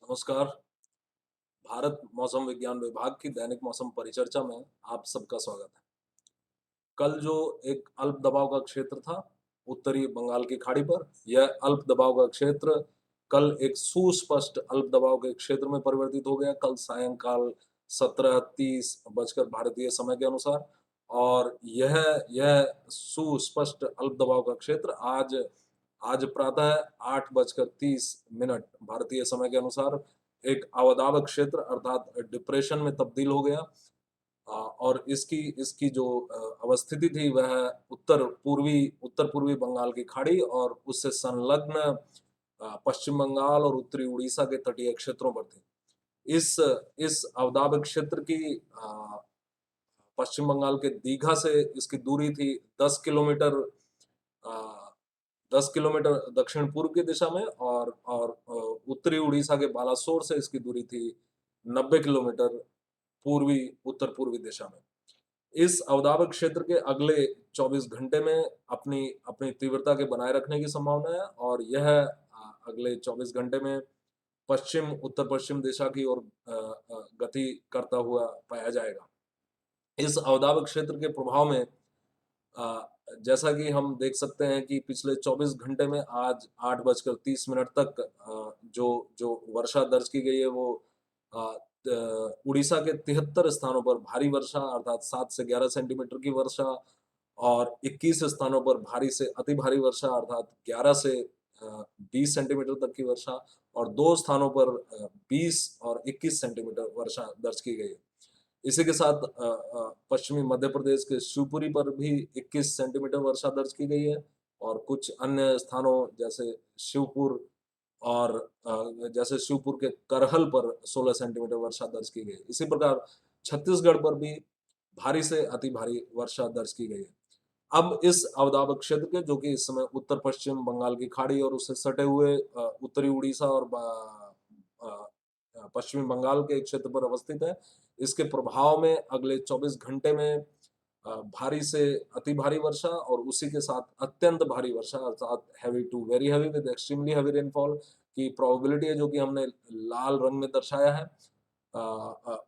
नमस्कार। भारत मौसम विज्ञान विभाग की दैनिक मौसम परिचर्चा में आप सबका स्वागत है। कल जो एक अल्प दबाव का क्षेत्र था उत्तरी बंगाल की खाड़ी पर, यह अल्प दबाव का क्षेत्र कल एक सुस्पष्ट अल्प दबाव के क्षेत्र में परिवर्तित हो गया कल सायंकाल 17:30 बजकर भारतीय समय के अनुसार। और यह सुस्पष्ट अल्प दबाव का क्षेत्र आज आज प्रातः 8:30 भारतीय समय के अनुसार एक अवदाब क्षेत्र अर्थात डिप्रेशन में तब्दील हो गया। और इसकी इसकी जो अवस्थिति थी वह उत्तर पूर्वी बंगाल की खाड़ी और उससे संलग्न पश्चिम बंगाल और उत्तरी उड़ीसा के तटीय क्षेत्रों पर थी। इस इस अवदाब क्षेत्र की पश्चिम बंगाल के दीघा से इसकी दूरी थी 10 किलोमीटर, अ, 10 किलोमीटर दक्षिण पूर्व की दिशा में, उत्तरी उड़ीसा के बालासोर से इसकी दूरी थी 90 किलोमीटर पूर्वी उत्तर पूर्वी दिशा में। इस अवदाब क्षेत्र के अगले 24 घंटे में अपनी अपनी तीव्रता के बनाए रखने की संभावना है और यह अगले 24 घंटे में पश्चिम उत्तर पश्चिम दिशा की ओर गति करता हुआ पाया जाएगा। इस अवदाब क्षेत्र के प्रभाव में जैसा कि हम देख सकते हैं कि पिछले 24 घंटे में आज 8:30 तक जो जो वर्षा दर्ज की गई है वो उड़ीसा के 73 स्थानों पर भारी वर्षा अर्थात 7 से 11 सेंटीमीटर की वर्षा और 21 स्थानों पर भारी से अति भारी वर्षा अर्थात 11 से 20 सेंटीमीटर तक की वर्षा और 2 स्थानों पर 20 और 21 सेंटीमीटर वर्षा दर्ज की गई है। इसी के साथ पश्चिमी मध्य प्रदेश के शिवपुरी पर भी 21 सेंटीमीटर वर्षा दर्ज की गई है और कुछ अन्य स्थानों शिवपुर और जैसे शिवपुर के करहल पर 16 सेंटीमीटर वर्षा दर्ज की गई। इसी प्रकार छत्तीसगढ़ पर भी भारी से अति भारी वर्षा दर्ज की गई है। अब इस अवदाब क्षेत्र के जो कि इस समय उत्तर पश्चिम बंगाल की खाड़ी और उससे सटे हुए उत्तरी उड़ीसा और पश्चिमी बंगाल के एक क्षेत्र पर अवस्थित है। इसके प्रभाव में अगले 24 घंटे में भारी से अति भारी वर्षा और उसी के साथ अत्यंत भारी वर्षा अर्थात heavy to very heavy with extremely heavy rainfall की प्रोबेबिलिटी है जो कि हमने लाल रंग में दर्शाया है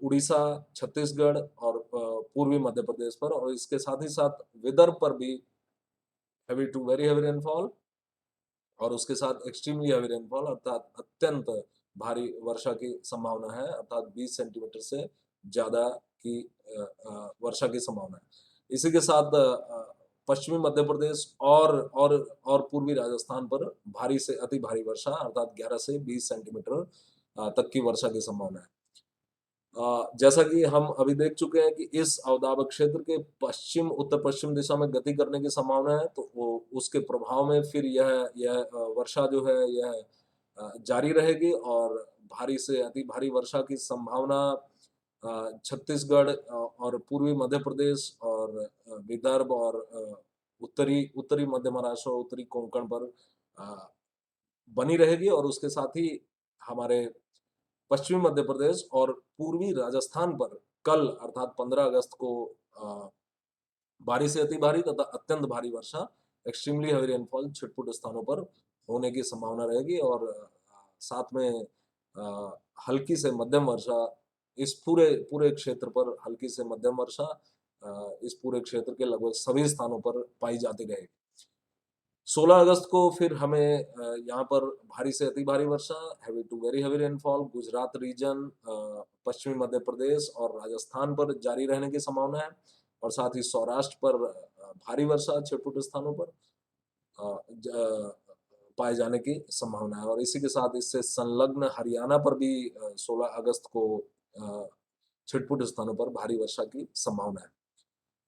उड़ीसा, छत्तीसगढ़ और पूर्वी मध्य प्रदेश पर और इसके साथ ही साथ विदर्भ पर भी heavy to very heavy rainfall और उसके साथ एक्सट्रीमली हैवी रेनफॉल अर्थात अत्यंत भारी वर्षा की संभावना है अर्थात 20 सेंटीमीटर से ज़्यादा की वर्षा की संभावना है। इसी के साथ पश्चिमी मध्य प्रदेश और पूर्वी राजस्थान पर भारी से अति भारी वर्षा अर्थात 11 से 20 सेंटीमीटर तक की वर्षा की संभावना है। जैसा कि हम अभी देख चुके हैं कि इस अवदाब क्षेत्र के पश्चिम उत्तर पश्चिम दिशा में गति करने की संभावना है तो वो उसके प्रभाव में फिर यह वर्षा जो है यह जारी रहेगी और भारी से अति भारी वर्षा की संभावना छत्तीसगढ़ और पूर्वी मध्य प्रदेश और विदर्भ और उत्तरी उत्तरी मध्य महाराष्ट्र और उत्तरी कोंकण पर अ, बनी रहेगी और उसके साथ ही हमारे पश्चिमी मध्य प्रदेश और पूर्वी राजस्थान पर कल अर्थात 15 अगस्त को अ, भारी से अति भारी तथा अत्यंत भारी वर्षा एक्सट्रीमली हेवी रेनफॉल छिटपुट स्थानों पर होने की संभावना रहेगी और साथ में हल्की से मध्यम वर्षा इस पूरे पूरे क्षेत्र पर हल्की से मध्यम वर्षा इस पूरे क्षेत्र के लगभग सभी स्थानों पर पाई जाती रहेगी। 16 अगस्त को फिर हमें यहाँ पर भारी से अति भारी वर्षा, heavy to very heavy rainfall Gujarat region, पश्चिमी मध्य प्रदेश और राजस्थान पर जारी रहने की संभावना है और साथ ही सौराष्ट्र पर भारी वर्षा छिटपुट स्थानों पर अ, ज पाए जाने की संभावना है और इसी के साथ इससे संलग्न हरियाणा पर भी 16 अगस्त को छिटपुट स्थानों पर भारी वर्षा की संभावना है।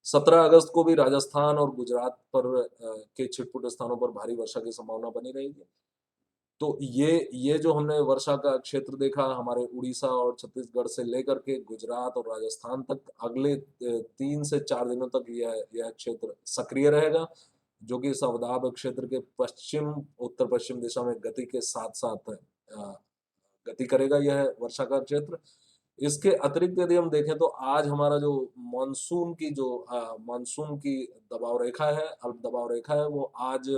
17 अगस्त को भी राजस्थान और गुजरात पर के छिटपुट स्थानों पर भारी वर्षा की संभावना बनी रहेगी। तो ये जो हमने वर्षा का क्षेत्र देखा हमारे उड़ीसा और छत्तीसगढ़ से लेकर के गुजरात और राजस्थान तक अगले 3 से 4 दिनों तक यह क्षेत्र सक्रिय रहेगा, जो कि इस अवदाब क्षेत्र के पश्चिम उत्तर-पश्चिम दिशा में गति के साथ-साथ गति करेगा यह वर्षा का क्षेत्र। इसके अतिरिक्त यदि हम देखें तो आज हमारा जो मानसून की दबाव रेखा है, अल्प दबाव रेखा है, वो आज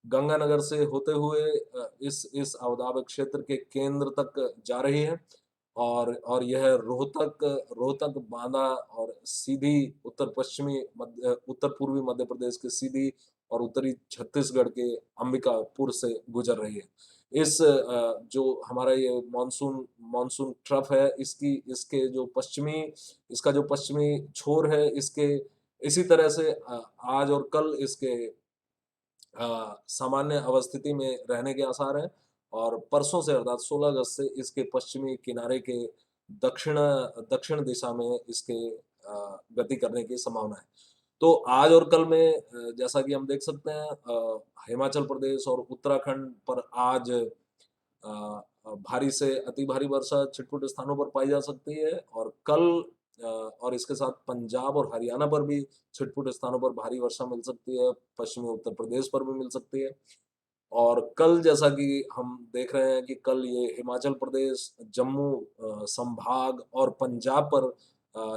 गंगानगर से होते हुए इस अवदाब क्षेत्र के केंद्र तक जा रही है और यह रोहतक रोहतक बांदा और सीधी उत्तर पूर्वी मध्य प्रदेश के सीधी और उत्तरी छत्तीसगढ़ के अंबिकापुर से गुजर रही है। जो हमारा ये मानसून मानसून ट्रफ है, इसका जो पश्चिमी छोर है, इसके इसी तरह से आज और कल इसके सामान्य अवस्थिति में रहने के आसार हैं और परसों से अर्थात 16 अगस्त से इसके पश्चिमी किनारे के दक्षिण दक्षिण दिशा में इसके गति करने की संभावना है। तो आज और कल में जैसा कि हम देख सकते हैं, हिमाचल प्रदेश और उत्तराखंड पर आज भारी से अति भारी वर्षा छिटपुट स्थानों पर पाई जा सकती है और कल और इसके साथ पंजाब और हरियाणा पर भी छिटपुट स्थानों पर भारी वर्षा मिल सकती है, पश्चिमी उत्तर प्रदेश पर भी मिल सकती है। और कल जैसा कि हम देख रहे हैं कि कल ये हिमाचल प्रदेश, जम्मू संभाग और पंजाब पर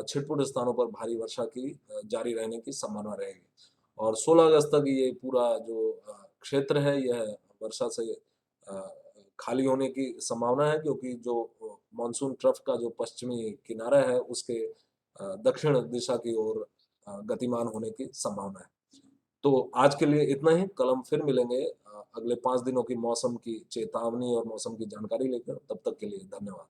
छिटपुट स्थानों पर भारी वर्षा की जारी रहने की संभावना रहेगी। और 16 अगस्त तक ये पूरा जो क्षेत्र है यह वर्षा से खाली होने की संभावना है, क्योंकि जो मानसून ट्रफ का जो पश्चिमी किनारा है उसके दक्षिण दिशा की ओर गतिमान होने की संभावना है। तो आज के लिए इतना ही। कल हम फिर मिलेंगे अगले 5 दिनों की मौसम की चेतावनी और मौसम की जानकारी लेकर। तब तक के लिए धन्यवाद।